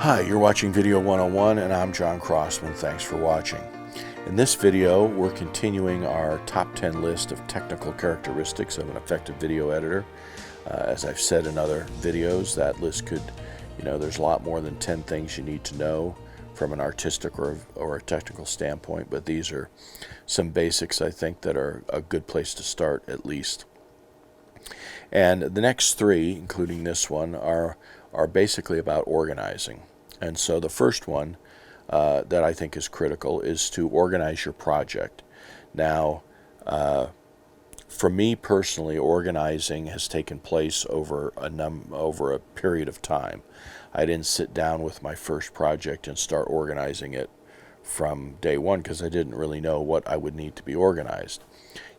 Hi, you're watching Video 101 and I'm John Crossman. Thanks for watching. In this video, we're continuing our top 10 list of technical characteristics of an effective video editor. As I've said in other videos, that list could, there's a lot more than 10 things you need to know from an artistic or a technical standpoint, but these are some basics I think that are a good place to start at least. And the next three, including this one, are basically about organizing. And so the first one that I think is critical is to organize your project. Now, for me personally, organizing has taken place over a period of time. I didn't sit down with my first project and start organizing it from day one because I didn't really know what I would need to be organized.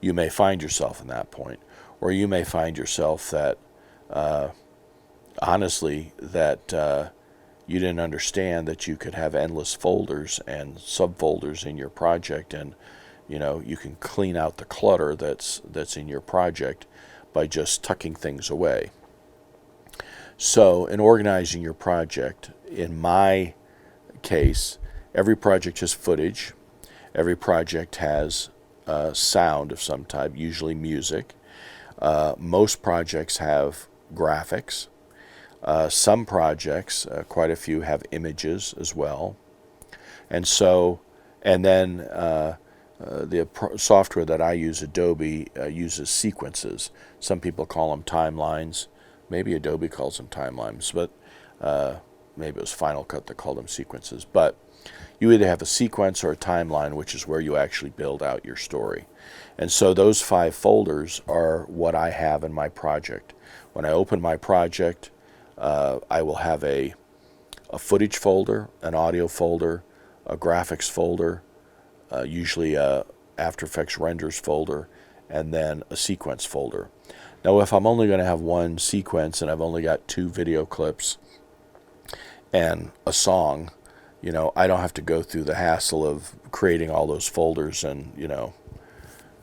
You may find yourself in that point, or you may find yourself that honestly that you didn't understand that you could have endless folders and subfolders in your project, and you can clean out the clutter that's in your project by just tucking things away. So in organizing your project, in my case, every project has footage. Every project has sound of some type, usually music. Most projects have graphics. Some projects, quite a few, have images as well. And then the software that I use, Adobe, uses sequences. Some people call them timelines. Maybe Adobe calls them timelines, but maybe it was Final Cut that called them sequences. But you either have a sequence or a timeline, which is where you actually build out your story. And so those 5 folders are what I have in my project. When I open my project, I will have a footage folder, an audio folder, a graphics folder, usually a After Effects renders folder, and then a sequence folder. Now, if I'm only going to have one sequence and I've only got 2 video clips and a song, I don't have to go through the hassle of creating all those folders and,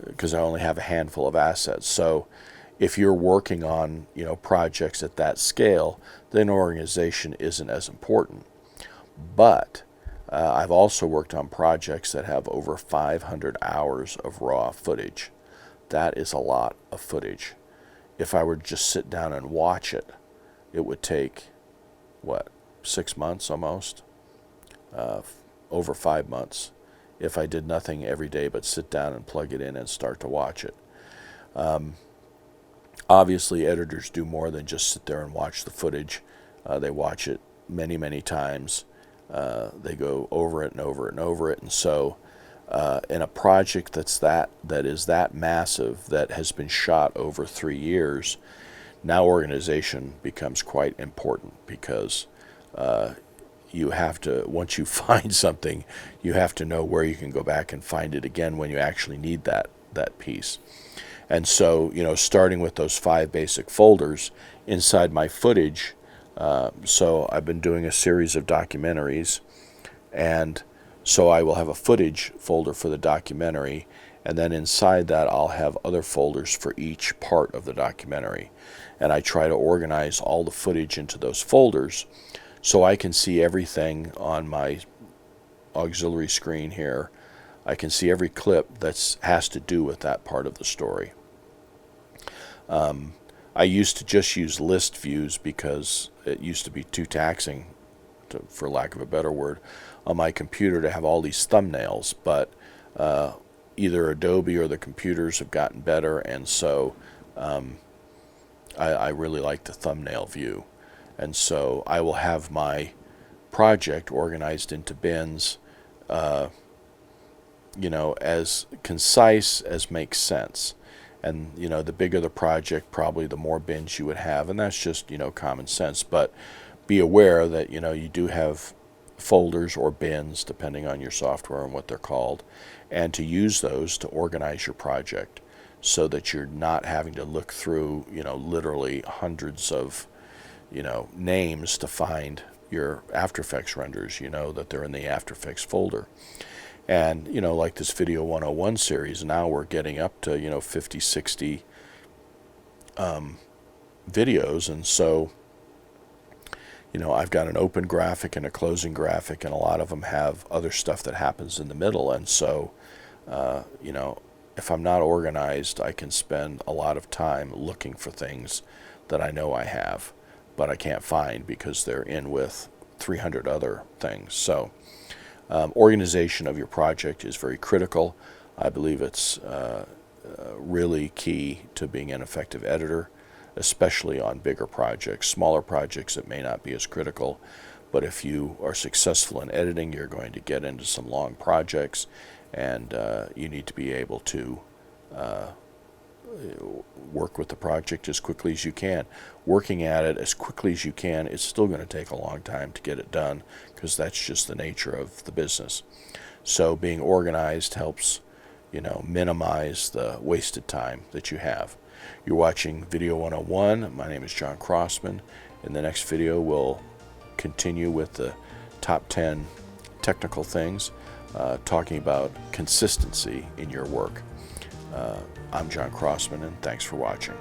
because I only have a handful of assets. So if you're working on, projects at that scale, then organization isn't as important. But I've also worked on projects that have over 500 hours of raw footage. That is a lot of footage. If I were to just sit down and watch it, it would take, 6 months almost? Over 5 months if I did nothing every day but sit down and plug it in and start to watch it. Obviously, editors do more than just sit there and watch the footage. They watch it many, many times. They go over it and over it and over it. And so in a project that is that massive, that has been shot over 3 years, now organization becomes quite important because you have to, once you find something, you have to know where you can go back and find it again when you actually need that piece. And so, starting with those 5 basic folders inside my footage, so I've been doing a series of documentaries, and so I will have a footage folder for the documentary, and then inside that I'll have other folders for each part of the documentary. And I try to organize all the footage into those folders so I can see everything on my auxiliary screen here. I can see every clip that has to do with that part of the story. I used to just use list views because it used to be too taxing, for lack of a better word, on my computer to have all these thumbnails. But either Adobe or the computers have gotten better, and so I really like the thumbnail view. And so I will have my project organized into bins, as concise as makes sense. And, the bigger the project, probably the more bins you would have. And that's just, common sense. But be aware that, you do have folders or bins, depending on your software and what they're called, and to use those to organize your project so that you're not having to look through, literally hundreds of, names to find your After Effects renders, that they're in the After Effects folder. And, like this Video 101 series, now we're getting up to, 50, 60 videos. And so, I've got an open graphic and a closing graphic, and a lot of them have other stuff that happens in the middle. And so, if I'm not organized, I can spend a lot of time looking for things that I know I have, but I can't find because they're in with 300 other things. So, organization of your project is very critical. I believe it's really key to being an effective editor, especially on bigger projects. Smaller projects, it may not be as critical, but if you are successful in editing, you're going to get into some long projects, and you need to be able to work with the project as quickly as you can. Working at it as quickly as you can, it's still going to take a long time to get it done, because that's just the nature of the business. So being organized helps, minimize the wasted time that you have. You're watching Video 101. My name is John Crossman. In the next video, we'll continue with the top 10 technical things, talking about consistency in your work. I'm John Crossman, and thanks for watching.